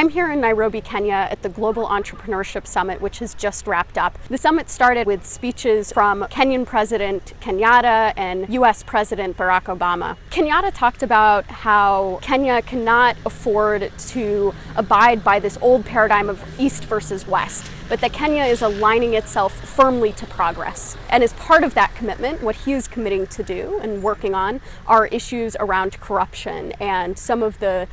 I'm here in Nairobi, Kenya at the Global Entrepreneurship Summit, which has just wrapped up. The summit started with speeches from Kenyan President Kenyatta and US President Barack Obama. Kenyatta talked about how Kenya cannot afford to abide by this old paradigm of East versus West, but that Kenya is aligning itself firmly to progress. And as part of that commitment, what he is committing to do and working on are issues around corruption and some of the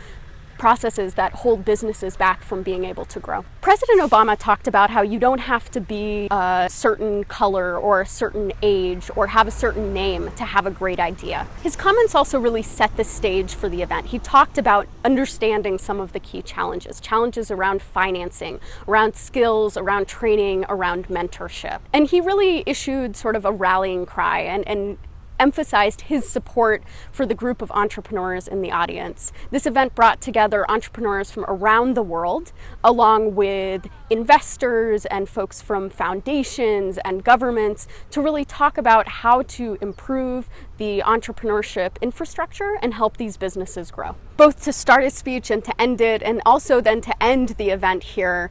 processes that hold businesses back from being able to grow. President Obama talked about how you don't have to be a certain color or a certain age or have a certain name to have a great idea. His comments also really set the stage for the event. He talked about understanding some of the key challenges around financing, around skills, around training, around mentorship. And he really issued sort of a rallying cry and emphasized his support for the group of entrepreneurs in the audience. This event brought together entrepreneurs from around the world, along with investors and folks from foundations and governments, to really talk about how to improve the entrepreneurship infrastructure and help these businesses grow. Both to start a speech and to end it, and also then to end the event here,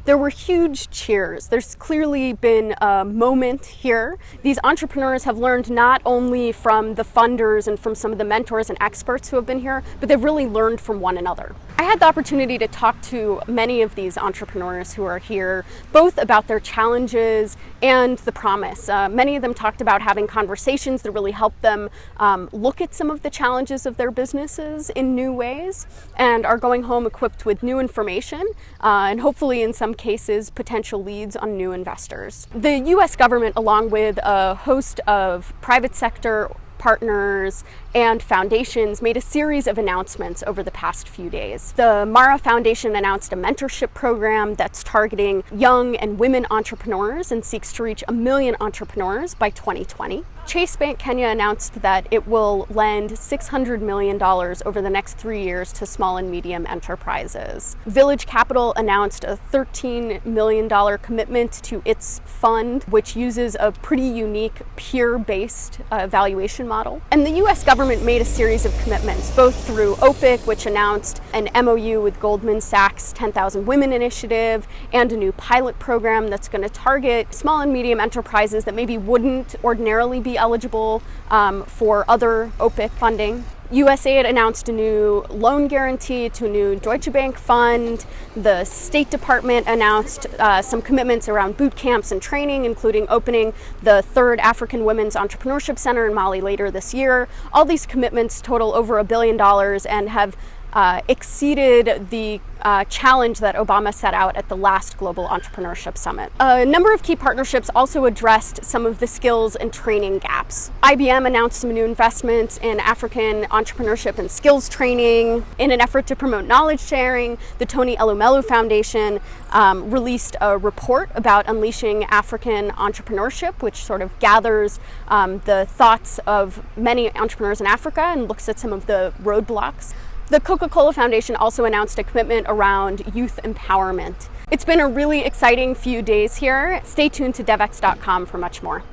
there were huge cheers. There's clearly been a moment here. These entrepreneurs have learned not only from the funders and from some of the mentors and experts who have been here, but they've really learned from one another. I had the opportunity to talk to many of these entrepreneurs who are here, both about their challenges and the promise. Many of them talked about having conversations that really helped them look at some of the challenges of their businesses in new ways, and are going home equipped with new information and hopefully in some cases potential leads on new investors. The US government, along with a host of private sector partners and foundations, made a series of announcements over the past few days. The Mara Foundation announced a mentorship program that's targeting young and women entrepreneurs and seeks to reach 1 million entrepreneurs by 2020. Chase Bank Kenya announced that it will lend $600 million over the next 3 years to small and medium enterprises. Village Capital announced a $13 million commitment to its fund, which uses a pretty unique peer-based evaluation model. And the US government made a series of commitments, both through OPIC, which announced an MOU with Goldman Sachs' 10,000 Women Initiative, and a new pilot program that's going to target small and medium enterprises that maybe wouldn't ordinarily be eligible for other OPIC funding. USAID announced a new loan guarantee to a new Deutsche Bank fund. The State Department announced some commitments around boot camps and training, including opening the 3rd African Women's Entrepreneurship Center in Mali later this year. All these commitments total over $1 billion and have exceeded the challenge that Obama set out at the last Global Entrepreneurship Summit. A number of key partnerships also addressed some of the skills and training gaps. IBM announced some new investments in African entrepreneurship and skills training. In an effort to promote knowledge sharing, the ELUMELU Foundation released a report about unleashing African entrepreneurship, which sort of gathers the thoughts of many entrepreneurs in Africa and looks at some of the roadblocks. The Coca Foundation also announced a commitment around youth empowerment. It's been a really exciting few days here. Stay tuned to Devex.com for much more.